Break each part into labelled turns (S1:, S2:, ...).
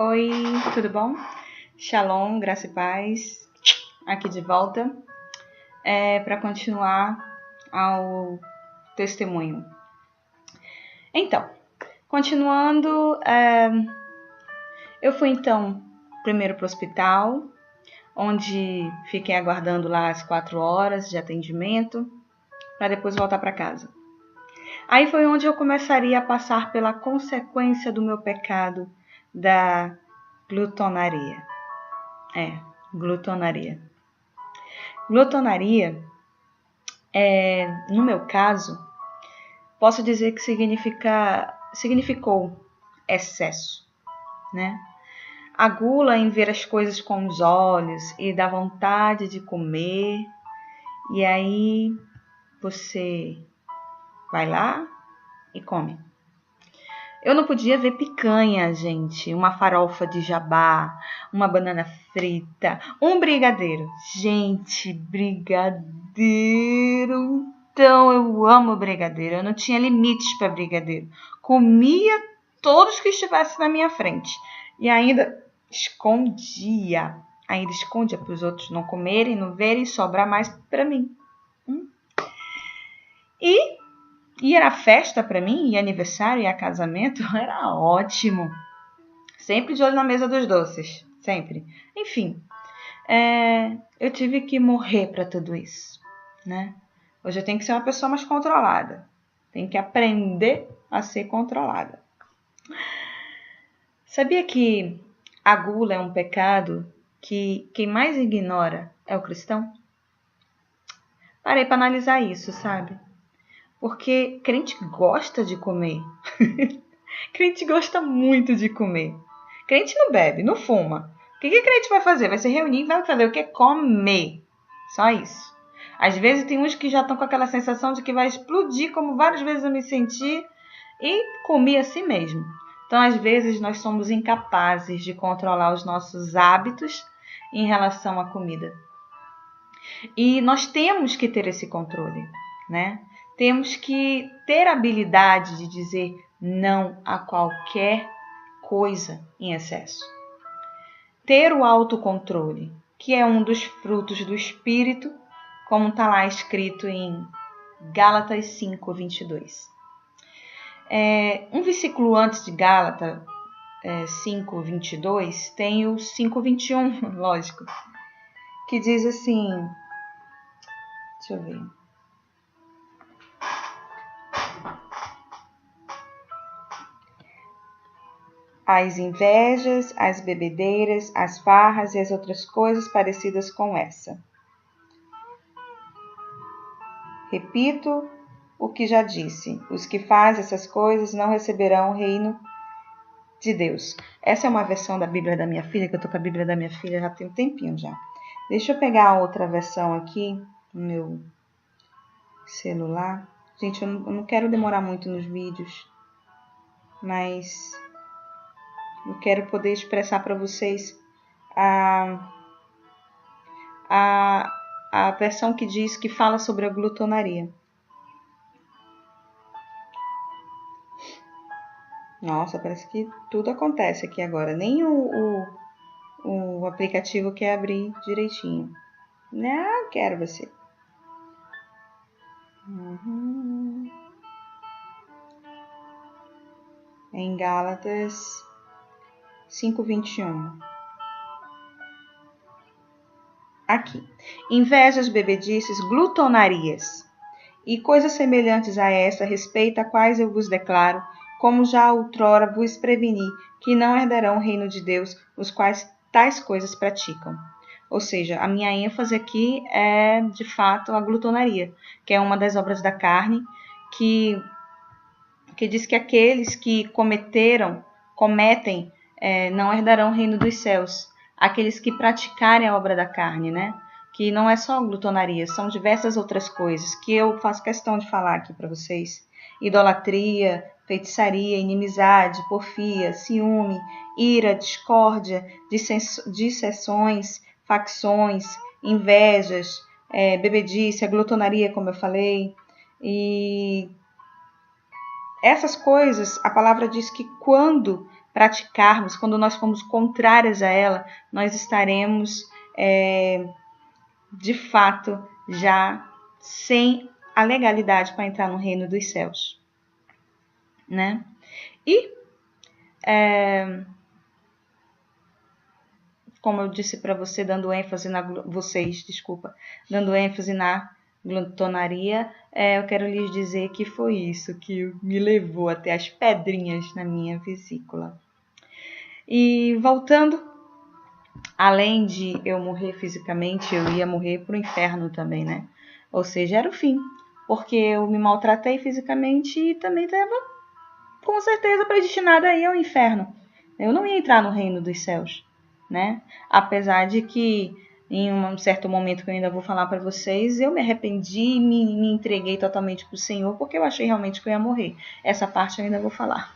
S1: Oi, tudo bom? Shalom, graça e paz, aqui de volta para continuar ao testemunho. Então, continuando, eu fui então primeiro para o hospital, onde fiquei aguardando lá as 4 horas de atendimento, para depois voltar para casa. Aí foi onde eu começaria a passar pela consequência do meu pecado da glutonaria. Glutonaria. Glutonaria, no meu caso, posso dizer que significou excesso, né? A gula em ver as coisas com os olhos e da vontade de comer, e aí você vai lá e come. Eu não podia ver picanha, gente, uma farofa de jabá, uma banana frita, um brigadeiro. Gente, brigadeiro! Então, eu amo brigadeiro. Eu não tinha limites para brigadeiro. Comia todos que estivessem na minha frente. E ainda escondia para os outros não comerem, não verem, sobrar mais para mim. E era festa para mim, e aniversário, e casamento, era ótimo. Sempre de olho na mesa dos doces, sempre. Enfim, eu tive que morrer para tudo isso, né? Hoje eu tenho que ser uma pessoa mais controlada. Tenho que aprender a ser controlada. Sabia que a gula é um pecado que quem mais ignora é o cristão? Parei para analisar isso, sabe? Porque crente gosta de comer. Crente gosta muito de comer. Crente não bebe, não fuma. O que crente vai fazer? Vai se reunir e vai fazer o quê? Comer. Só isso. Às vezes tem uns que já estão com aquela sensação de que vai explodir, como várias vezes eu me senti, e comi assim mesmo. Então, às vezes, nós somos incapazes de controlar os nossos hábitos em relação à comida. E nós temos que ter esse controle, né? Temos que ter a habilidade de dizer não a qualquer coisa em excesso. Ter o autocontrole, que é um dos frutos do Espírito, como está lá escrito em Gálatas 5:22. Um versículo antes de Gálatas 5:22 tem o 5:21, lógico, que diz assim, deixa eu ver. As invejas, as bebedeiras, as farras e as outras coisas parecidas com essa. Repito o que já disse: os que fazem essas coisas não receberão o reino de Deus. Essa é uma versão da Bíblia da minha filha, que eu estou com a Bíblia da minha filha já tem um tempinho já. Deixa eu pegar a outra versão aqui no meu celular. Gente, eu não quero demorar muito nos vídeos, mas eu quero poder expressar para vocês a versão que diz, que fala sobre a glutonaria. Nossa, parece que tudo acontece aqui agora. Nem o aplicativo quer abrir direitinho. Não, quero você. Em Gálatas 5:21. Aqui. Invejas, bebedices, glutonarias e coisas semelhantes a essa, respeito a quais eu vos declaro, como já outrora vos preveni, que não herdarão o reino de Deus, os quais tais coisas praticam. Ou seja, a minha ênfase aqui é, de fato, a glutonaria, que é uma das obras da carne, que diz que aqueles que cometem, não herdarão o reino dos céus. Aqueles que praticarem a obra da carne, né? Que não é só glutonaria, são diversas outras coisas que eu faço questão de falar aqui para vocês. Idolatria, feitiçaria, inimizade, porfia, ciúme, ira, discórdia, dissensões, facções, invejas, bebedice, a glutonaria, como eu falei. E essas coisas, a palavra diz que quando praticarmos, quando nós formos contrárias a ela, nós estaremos, de fato, já sem a legalidade para entrar no reino dos céus, né? E, como eu disse para você, dando ênfase na glutonaria, eu quero lhes dizer que foi isso que me levou até as pedrinhas na minha vesícula. E voltando, além de eu morrer fisicamente, eu ia morrer pro inferno também, né? Ou seja, era o fim, porque eu me maltratei fisicamente e também estava com certeza predestinada a ir ao inferno. Eu não ia entrar no reino dos céus, né? Apesar de que em um certo momento que eu ainda vou falar para vocês, eu me arrependi e me entreguei totalmente para o Senhor, porque eu achei realmente que eu ia morrer. Essa parte eu ainda vou falar.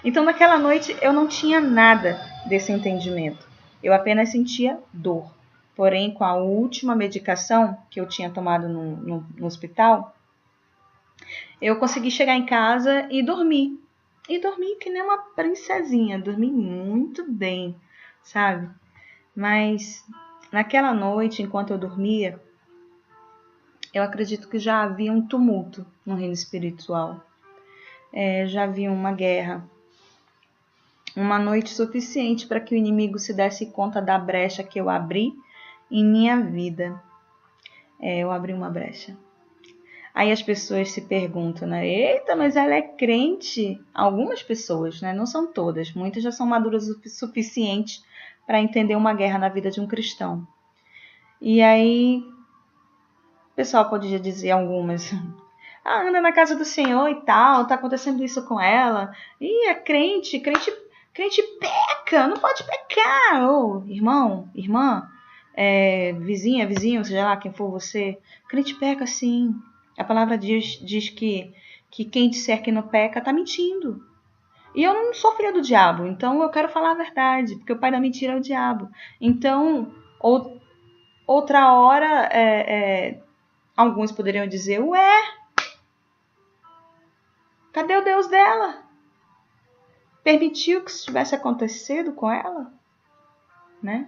S1: Então, naquela noite, eu não tinha nada desse entendimento. Eu apenas sentia dor. Porém, com a última medicação que eu tinha tomado no hospital, eu consegui chegar em casa e dormir. E dormi que nem uma princesinha. Dormi muito bem, sabe? Mas naquela noite, enquanto eu dormia, eu acredito que já havia um tumulto no reino espiritual. Já havia uma guerra. Uma noite suficiente para que o inimigo se desse conta da brecha que eu abri em minha vida. Eu abri uma brecha. Aí as pessoas se perguntam, né? Eita, mas ela é crente? Algumas pessoas, né? Não são todas. Muitas já são maduras o suficiente para entender uma guerra na vida de um cristão. E aí, o pessoal podia dizer algumas... anda na casa do Senhor e tal, tá acontecendo isso com ela. É crente peca, não pode pecar. Irmão, irmã, vizinha, vizinho, seja lá quem for você, crente peca sim. A palavra diz que quem disser que não peca tá mentindo. E eu não sou filha do diabo, então eu quero falar a verdade, porque o pai da mentira é o diabo. Então, outra hora, alguns poderiam dizer, cadê o Deus dela? Permitiu que isso tivesse acontecido com ela? Né?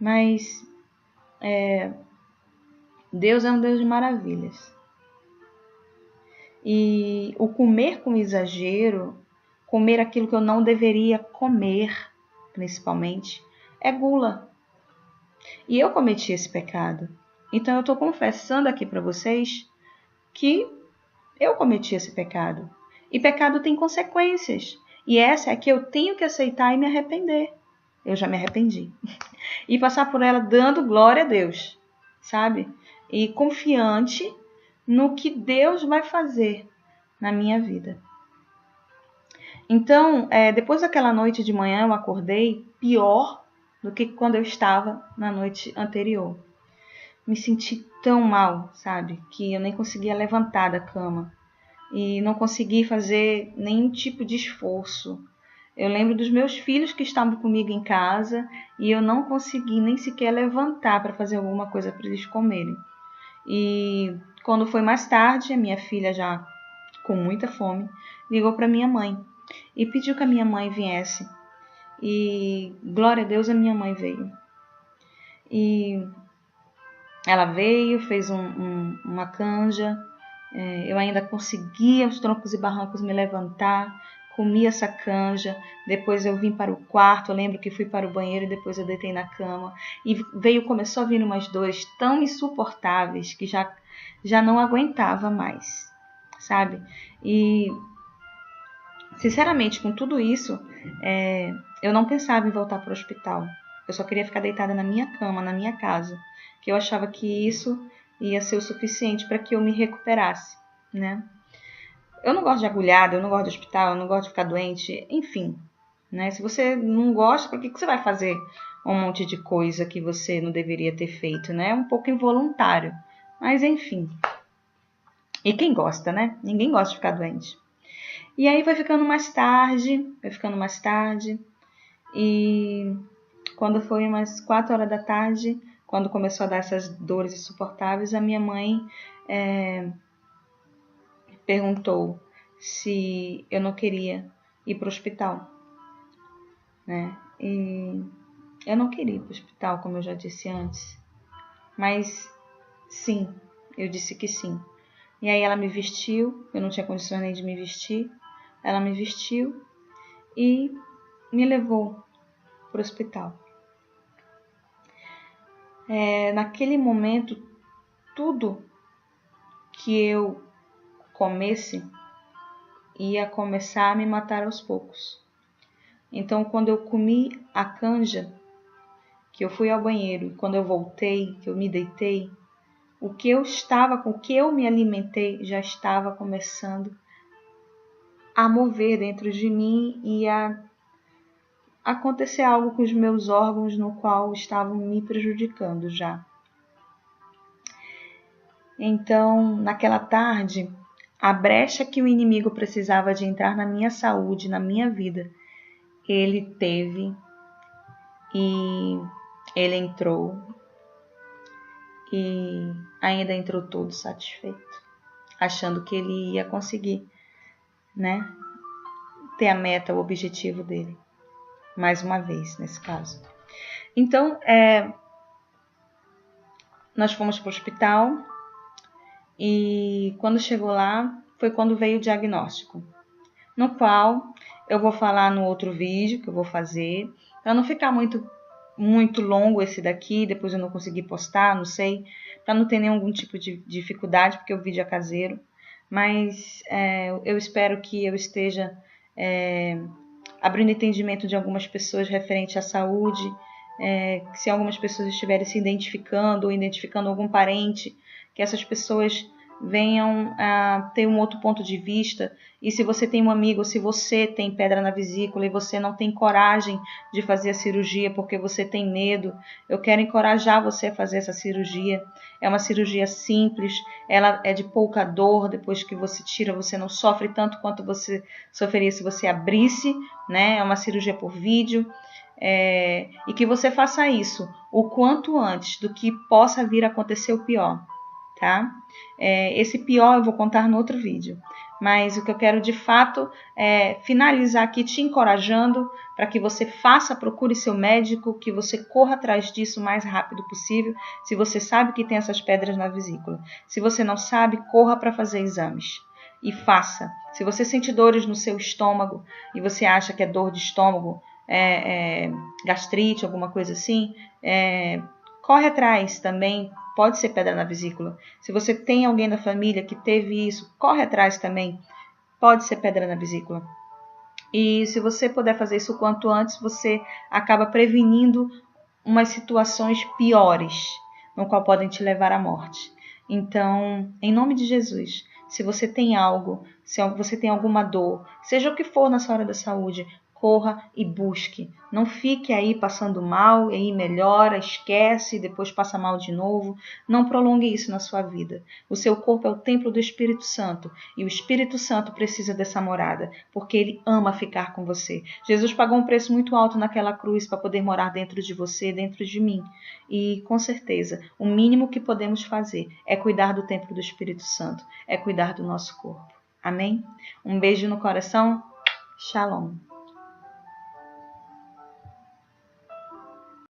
S1: Mas Deus é um Deus de maravilhas. E o comer com exagero, comer aquilo que eu não deveria comer, principalmente, é gula. E eu cometi esse pecado. Então eu estou confessando aqui para vocês que eu cometi esse pecado. E pecado tem consequências. E essa é que eu tenho que aceitar e me arrepender. Eu já me arrependi. E passar por ela dando glória a Deus, sabe? E confiante no que Deus vai fazer na minha vida. Então, depois daquela noite de manhã, eu acordei pior do que quando eu estava na noite anterior. Me senti tão mal, sabe? Que eu nem conseguia levantar da cama. E não consegui fazer nenhum tipo de esforço. Eu lembro dos meus filhos que estavam comigo em casa e eu não consegui nem sequer levantar para fazer alguma coisa para eles comerem. E quando foi mais tarde, a minha filha já com muita fome, ligou para minha mãe e pediu que a minha mãe viesse. E glória a Deus, a minha mãe veio. E ela veio, fez uma canja. Eu ainda consegui aos troncos e barrancos me levantar, comi essa canja, depois eu vim para o quarto, eu lembro que fui para o banheiro e depois eu deitei na cama. E começou a vir umas dores tão insuportáveis que já não aguentava mais, sabe? E, sinceramente, com tudo isso, eu não pensava em voltar para o hospital. Eu só queria ficar deitada na minha cama, na minha casa, que eu achava que isso ia ser o suficiente para que eu me recuperasse, né? Eu não gosto de agulhada, eu não gosto de hospital, eu não gosto de ficar doente, enfim, né? Se você não gosta, por que você vai fazer um monte de coisa que você não deveria ter feito, né? É um pouco involuntário, mas enfim. E quem gosta, né? Ninguém gosta de ficar doente. E aí foi ficando mais tarde, e quando foi umas 4 horas da tarde, quando começou a dar essas dores insuportáveis, a minha mãe perguntou se eu não queria ir para o hospital. né? E eu não queria ir para o hospital, como eu já disse antes. Mas sim, eu disse que sim. E aí ela me vestiu, eu não tinha condições nem de me vestir. Ela me vestiu e me levou para o hospital. Naquele momento, tudo que eu comesse ia começar a me matar aos poucos. Então, quando eu comi a canja, que eu fui ao banheiro, quando eu voltei, que eu me deitei, o que eu me alimentei já estava começando a mover dentro de mim e a acontecer algo com os meus órgãos no qual estavam me prejudicando já. Então, naquela tarde, a brecha que o inimigo precisava de entrar na minha saúde, na minha vida, ele teve e ele entrou e ainda entrou todo satisfeito, achando que ele ia conseguir, né, ter a meta, o objetivo dele, mais uma vez nesse caso. Então, nós fomos para o hospital e quando chegou lá foi quando veio o diagnóstico, no qual eu vou falar no outro vídeo que eu vou fazer, para não ficar muito longo esse daqui, depois eu não conseguir postar, não sei, para não ter nenhum tipo de dificuldade, porque o vídeo é caseiro, mas eu espero que eu esteja abrindo entendimento de algumas pessoas referente à saúde, se algumas pessoas estiverem se identificando ou identificando algum parente, que essas pessoas venham a ter um outro ponto de vista. E se você tem um amigo, se você tem pedra na vesícula e você não tem coragem de fazer a cirurgia porque você tem medo, eu quero encorajar você a fazer essa cirurgia. É uma cirurgia simples, ela é de pouca dor, depois que você tira, você não sofre tanto quanto você sofreria se você abrisse, né? É uma cirurgia por vídeo. E que você faça isso o quanto antes do que possa vir a acontecer o pior, tá? Esse pior eu vou contar no outro vídeo, mas o que eu quero de fato é finalizar aqui te encorajando para que você procure seu médico, que você corra atrás disso o mais rápido possível, se você sabe que tem essas pedras na vesícula. Se você não sabe, corra para fazer exames e faça. Se você sente dores no seu estômago e você acha que é dor de estômago, gastrite, alguma coisa assim, corre atrás também, pode ser pedra na vesícula. Se você tem alguém da família que teve isso, corre atrás também, pode ser pedra na vesícula. E se você puder fazer isso o quanto antes, você acaba prevenindo umas situações piores, no qual podem te levar à morte. Então, em nome de Jesus, se você tem algo, se você tem alguma dor, seja o que for na sua área da saúde, corra e busque. Não fique aí passando mal, e aí melhora, esquece, depois passa mal de novo. Não prolongue isso na sua vida. O seu corpo é o templo do Espírito Santo e o Espírito Santo precisa dessa morada, porque ele ama ficar com você. Jesus pagou um preço muito alto naquela cruz para poder morar dentro de você, dentro de mim. E com certeza, o mínimo que podemos fazer é cuidar do templo do Espírito Santo, é cuidar do nosso corpo. Amém? Um beijo no coração. Shalom.